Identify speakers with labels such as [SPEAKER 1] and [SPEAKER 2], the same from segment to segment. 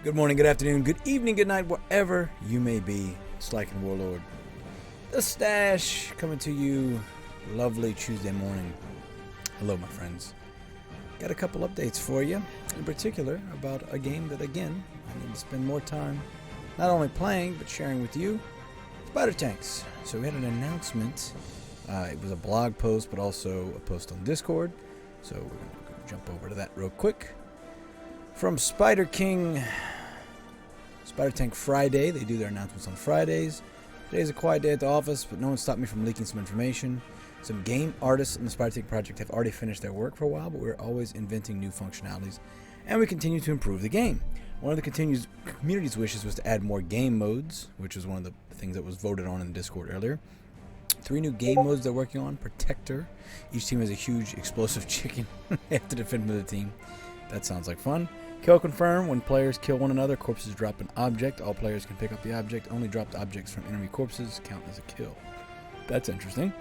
[SPEAKER 1] Good morning, good afternoon, good evening, good night, wherever you may be. Slacken Warlord, the Stash, coming to you lovely Tuesday morning. Hello, my friends. Got a couple updates for you, in particular about a game that, again, I need to spend more time not only playing, but sharing with you. Spider Tanks. So we had an announcement. It was a blog post, but also a post on Discord. So we're going to jump over to that real quick. From Spider King, Spider Tank Friday. They do their announcements on Fridays. Today's a quiet day at the office, but no one stopped me from leaking some information. Some game artists in the Spider Tank project have already finished their work for a while, but we're always inventing new functionalities, and we continue to improve the game. One of the community's wishes was to add more game modes, which was one of the things that was voted on in the Discord earlier. 3 new game modes they're working on. Protector. Each team has a huge explosive chicken they have to defend with the team. That sounds like fun. Kill confirm. When players kill one another, corpses drop an object. All players can pick up the object. Only dropped objects from enemy corpses count as a kill. That's interesting.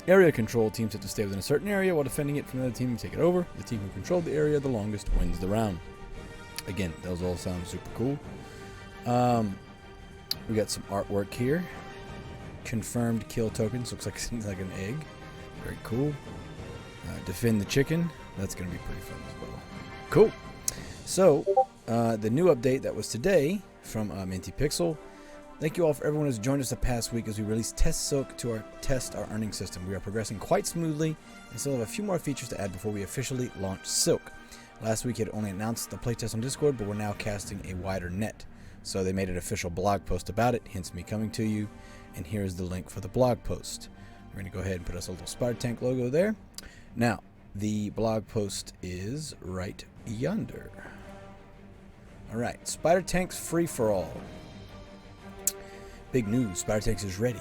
[SPEAKER 1] Area control. Teams have to stay within a certain area while defending it from another team and take it over. The team who controlled the area the longest wins the round. Again, those all sound super cool. We got some artwork here. Confirmed kill tokens. Looks like an egg. Very cool. Defend the chicken. That's going to be pretty fun as well. Cool. So, the new update that was today from Minty Pixel. Thank you all for everyone who's joined us the past week as we released Test Silk to test our earning system. We are progressing quite smoothly and still have a few more features to add before we officially launch Silk. Last week it only announced the playtest on Discord, but we're now casting a wider net. So they made an official blog post about it, hence me coming to you. And here's the link for the blog post. We're going to go ahead and put us a little Spider Tank logo there. Now, the blog post is right yonder. Alright, Spider Tanks free-for-all. Big news, Spider Tanks is ready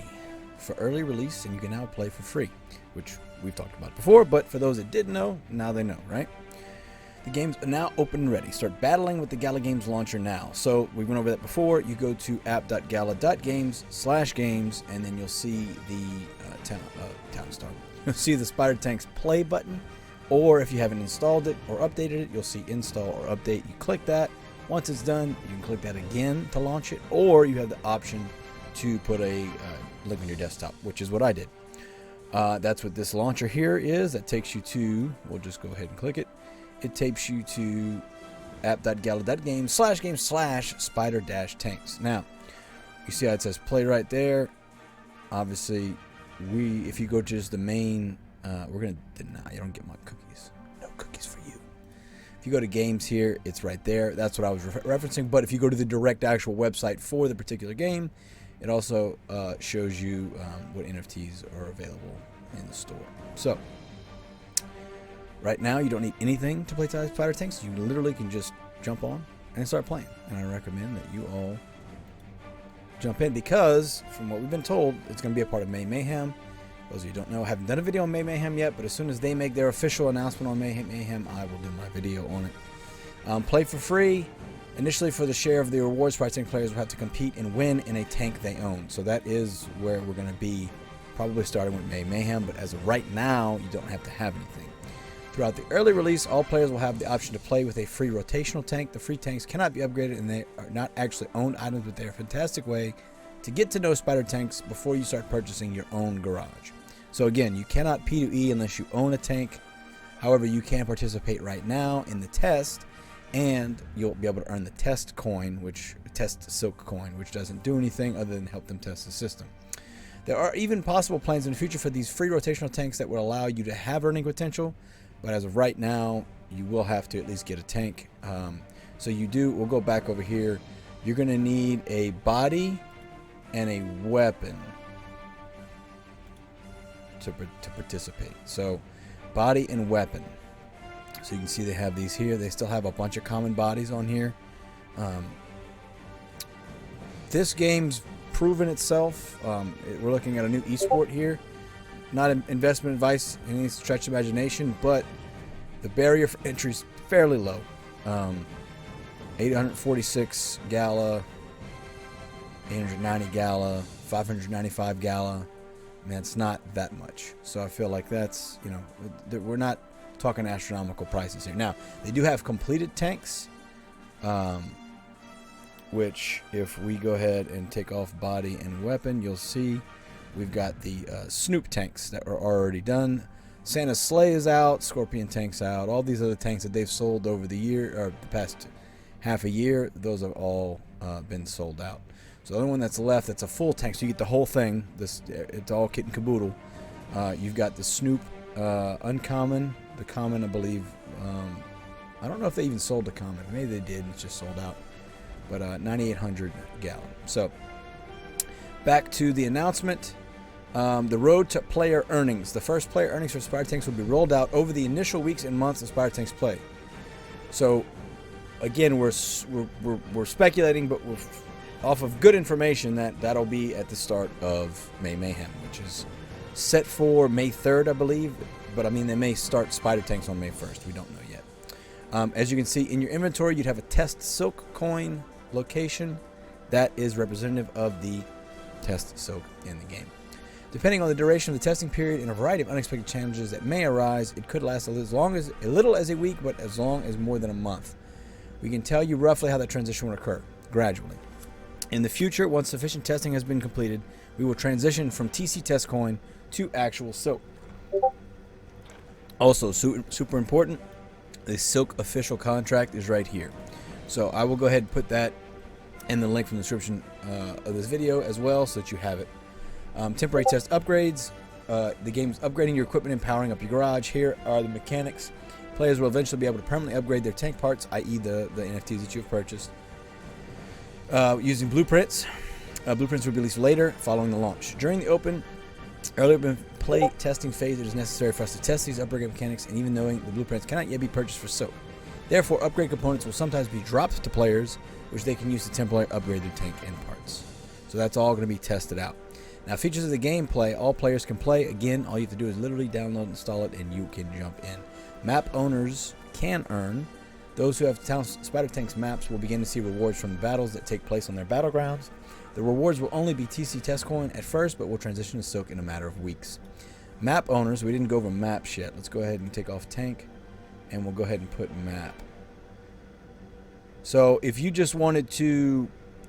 [SPEAKER 1] for early release and you can now play for free, which we've talked about before, but for those that didn't know, now they know, right? The game's now open and ready. Start battling with the GALA Games launcher now. So we went over that before. You go to app.gala.games/games and then you'll see the town star. You'll see the Spider Tanks play button, or if you haven't installed it or updated it, you'll see install or update. You click that. Once it's done, you can click that again to launch it, or you have the option to put a link on your desktop, which is what I did. That's what this launcher here is. That takes you to, we'll just go ahead and click it. It takes you to app.gala.games/games/spider-tanks. Now, you see how it says play right there. Obviously, if you go to just the main, we're going to deny. You don't get my cookies. No cookies for you. If you go to games here, it's right there. That's what I was referencing. But if you go to the direct actual website for the particular game, it also shows you what NFTs are available in the store. So, right now, you don't need anything to play Spider Tanks. You literally can just jump on and start playing. And I recommend that you all jump in because, from what we've been told, it's going to be a part of May Mayhem. Those of you who don't know, I haven't done a video on May Mayhem yet, but as soon as they make their official announcement on May Mayhem, I will do my video on it. Play for free. Initially, for the share of the rewards, Spider Tank players will have to compete and win in a tank they own. So that is where we're going to be, probably starting with May Mayhem, but as of right now, you don't have to have anything. Throughout the early release, all players will have the option to play with a free rotational tank. The free tanks cannot be upgraded and they are not actually owned items, but they're a fantastic way to get to know Spider Tanks before you start purchasing your own garage. So again, you cannot P2E unless you own a tank. However, you can participate right now in the test, and you'll be able to earn the test silk coin, which doesn't do anything other than help them test the system. There are even possible plans in the future for these free rotational tanks that will allow you to have earning potential, but as of right now, you will have to at least get a tank. So we'll go back over here. You're going to need a body and a weapon to participate. So body and weapon. So you can see they have these here. They still have a bunch of common bodies on here. This game's proven itself. We're looking at a new esport here. Not investment advice in any stretch of imagination, but the barrier for entry is fairly low. 846 GALA, 890 GALA, 595 GALA. Man, it's not that much. So I feel like that's, we're not talking astronomical prices here. Now, they do have completed tanks. which if we go ahead and take off body and weapon, you'll see we've got the Snoop tanks that are already done. Santa's sleigh is out, Scorpion tank's out, all these other tanks that they've sold over the year, or the past half a year, those have all been sold out. So the only one that's left that's a full tank, so you get the whole thing. It's all kit and caboodle. You've got the Snoop uncommon, the common, I believe. I don't know if they even sold the common. Maybe they did. It's just sold out. But 9,800 GALA. So back to the announcement. The road to player earnings. The first player earnings for Spider Tanks will be rolled out over the initial weeks and months of Spider Tanks play. So again, we're speculating, but we're off of good information that'll be at the start of May Mayhem, which is set for May 3rd, I believe. But I mean, they may start Spider Tanks on May 1st. We don't know yet. As you can see in your inventory, you'd have a test silk coin location that is representative of the test silk in the game. Depending on the duration of the testing period and a variety of unexpected challenges that may arise, it could last a little as a week, but as long as more than a month. We can tell you roughly how that transition will occur gradually. In the future, once sufficient testing has been completed, we will transition from TC test coin to actual silk. Also, super important, the silk official contract is right here. So I will go ahead and put that in the link from the description of this video as well, so that you have it. Temporary test upgrades. The game's upgrading your equipment and powering up your garage. Here are the mechanics. Players will eventually be able to permanently upgrade their tank parts, i.e. the NFTs that you've purchased, using blueprints. Blueprints will be released later following the launch. During the early play testing phase, it is necessary for us to test these upgrade mechanics, and even knowing the blueprints cannot yet be purchased for silk. Therefore, upgrade components will sometimes be dropped to players, which they can use to temporarily upgrade their tank and parts. So that's all going to be tested out. Now, features of the gameplay, all players can play. Again, all you have to do is literally download and install it, and you can jump in. Map owners can earn. Those who have Spider Tanks maps will begin to see rewards from the battles that take place on their battlegrounds. The rewards will only be TC test coin at first, but will transition to silk in a matter of weeks. Map owners, we didn't go over maps yet. Let's go ahead and take off tank, and we'll go ahead and put map. So if you just wanted to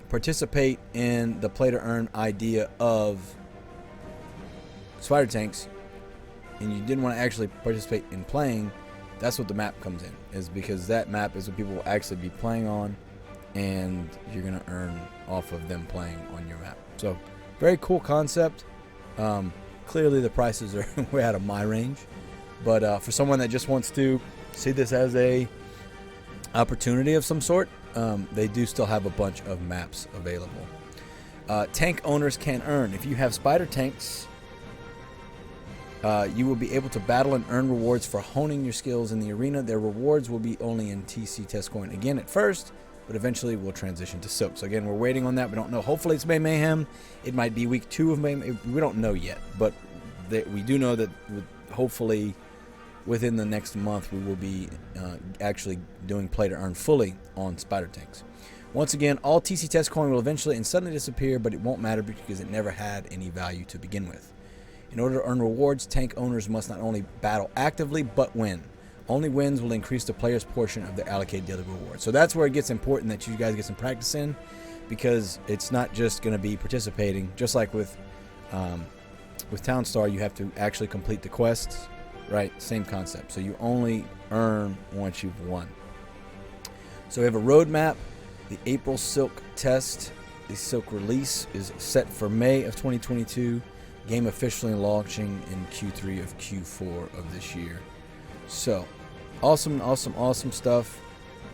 [SPEAKER 1] participate in the play to earn idea of Spider Tanks, and you didn't want to actually participate in playing, that's what the map comes in, is because that map is what people will actually be playing on, and you're going to earn off of them playing on your map. So very cool concept. Clearly the prices are way out of my range, but for someone that just wants to see this as a opportunity of some sort, they do still have a bunch of maps available. Tank owners can earn. If you have Spider Tanks, you will be able to battle and earn rewards for honing your skills in the arena. Their rewards will be only in TC test coin again at first, but eventually will transition to silk. So again, we're waiting on that. We don't know. Hopefully it's May Mayhem. It might be week 2 of May. We don't know yet, but we do know that hopefully within the next month we will be actually doing play to earn fully on Spider Tanks. Once again, all TC test coin will eventually and suddenly disappear, but it won't matter because it never had any value to begin with. In order to earn rewards, tank owners must not only battle actively, but win. Only wins will increase the player's portion of their allocated daily reward. So that's where it gets important that you guys get some practice in, because it's not just going to be participating. Just like with Townstar, you have to actually complete the quests, right? Same concept. So you only earn once you've won. So we have a roadmap. The April Silk test, the Silk release is set for May of 2022. Game officially launching in Q3 of Q4 of this year. So awesome stuff.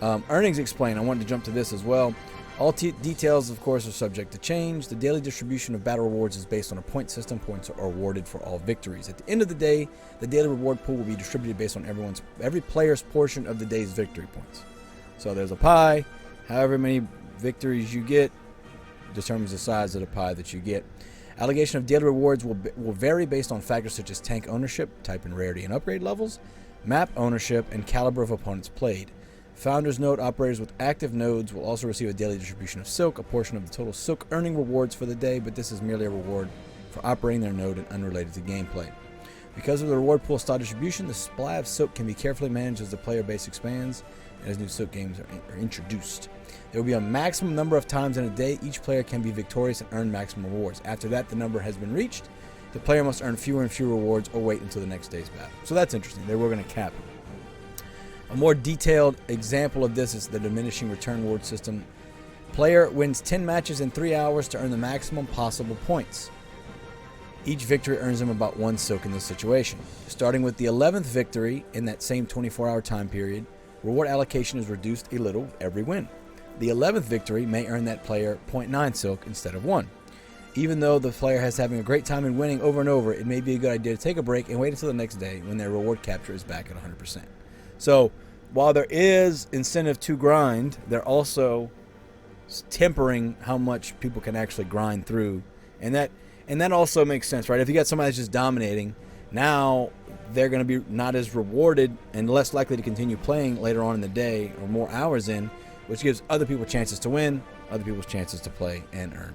[SPEAKER 1] Earnings explained. I wanted to jump to this as well. All details, of course, are subject to change. The daily distribution of battle rewards is based on a point system. Points are awarded for all victories. At the end of the day, the daily reward pool will be distributed based on every player's portion of the day's victory points. So there's a pie. However many victories you get determines the size of the pie that you get. Allocation of daily rewards will vary based on factors such as tank ownership, type and rarity and upgrade levels, map ownership, and caliber of opponents played. Founders node operators with active nodes will also receive a daily distribution of silk, a portion of the total silk earning rewards for the day, but this is merely a reward for operating their node and unrelated to gameplay. Because of the reward pool style distribution, the supply of silk can be carefully managed as the player base expands and as new silk games are introduced. There will be a maximum number of times in a day each player can be victorious and earn maximum rewards. After that, the number has been reached. The player must earn fewer and fewer rewards or wait until the next day's battle. So that's interesting. They were going to cap it. A more detailed example of this is the diminishing return reward system. Player wins 10 matches in 3 hours to earn the maximum possible points. Each victory earns him about 1 silk in this situation. Starting with the 11th victory in that same 24-hour time period, reward allocation is reduced a little every win. The 11th victory may earn that player 0.9 silk instead of 1. Even though the player has having a great time in winning over and over, it may be a good idea to take a break and wait until the next day when their reward capture is back at 100%. So while there is incentive to grind, they're also tempering how much people can actually grind through. And that also makes sense, right? If you got somebody that's just dominating, now they're going to be not as rewarded and less likely to continue playing later on in the day or more hours in, which gives other people chances to win, other people's chances to play and earn.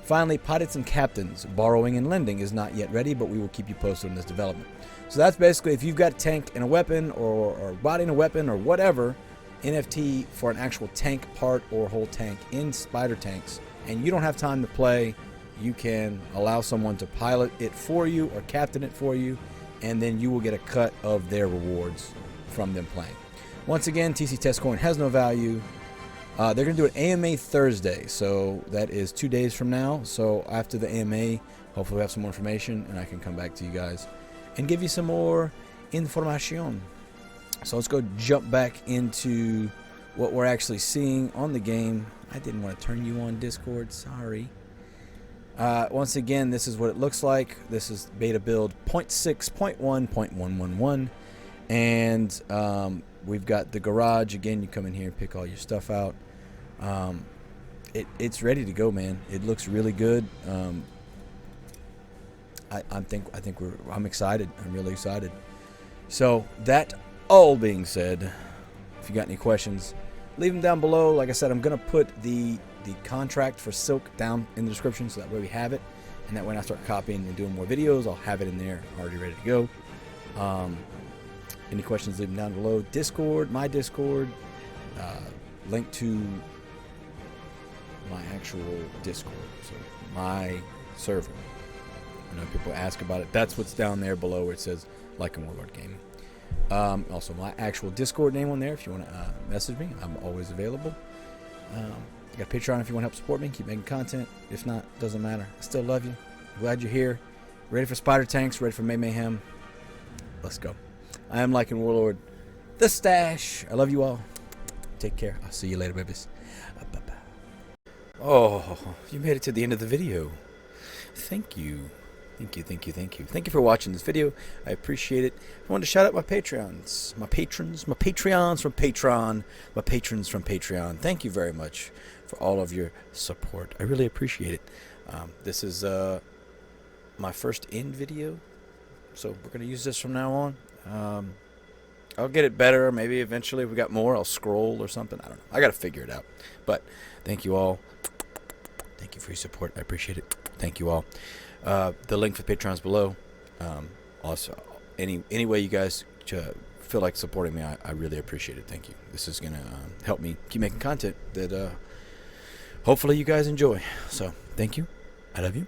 [SPEAKER 1] Finally, pilots and captains. Borrowing and lending is not yet ready, but we will keep you posted on this development. So that's basically if you've got a tank and a weapon or body and a weapon or whatever, NFT for an actual tank part or whole tank in spider tanks, and you don't have time to play, you can allow someone to pilot it for you or captain it for you, and then you will get a cut of their rewards from them playing. Once again, TC Test Coin has no value. They're going to do an AMA Thursday, so that is 2 days from now. So after the AMA, hopefully we have some more information, and I can come back to you guys and give you some more information. So let's go jump back into what we're actually seeing on the game. I didn't want to turn you on Discord, sorry. Once again, this is what it looks like. This is beta build 0.6.1.111, and we've got the garage. Again, you come in here and pick all your stuff out. It's ready to go, man. It looks really good. I'm excited. I'm really excited. So that all being said, if you got any questions, leave them down below. Like I said, I'm gonna put the contract for Silk down in the description, so that way we have it, and that when I start copying and doing more videos, I'll have it in there already ready to go. Any questions, leave them down below. Discord, my Discord, link to my actual Discord, so my server. I know people ask about it. That's what's down there below where it says Like a Warlord Gaming. Also, my actual Discord name on there if you want to message me. I'm always available. I got a Patreon if you want to help support me. Keep making content. If not, doesn't matter. I still love you. Glad you're here. Ready for Spider Tanks. Ready for Mayhem. Let's go. I am Like a Warlord, the Stash. I love you all. Take care. I'll see you later, babies. Bye-bye. Oh, you made it to the end of the video. Thank you. Thank you, thank you, thank you. Thank you for watching this video. I appreciate it. I wanted to shout out my Patreons. My patrons from Patreon. My patrons from Patreon. Thank you very much for all of your support. I really appreciate it. This is my first end video, so we're going to use this from now on. I'll get it better. Maybe eventually if we got more, I'll scroll or something. I don't know. I got to figure it out. But thank you all. Thank you for your support. I appreciate it. Thank you all. The link for Patreon's below. Also, any way you guys feel like supporting me, I really appreciate it. Thank you. This is going to help me keep making content that hopefully you guys enjoy. So, thank you. I love you.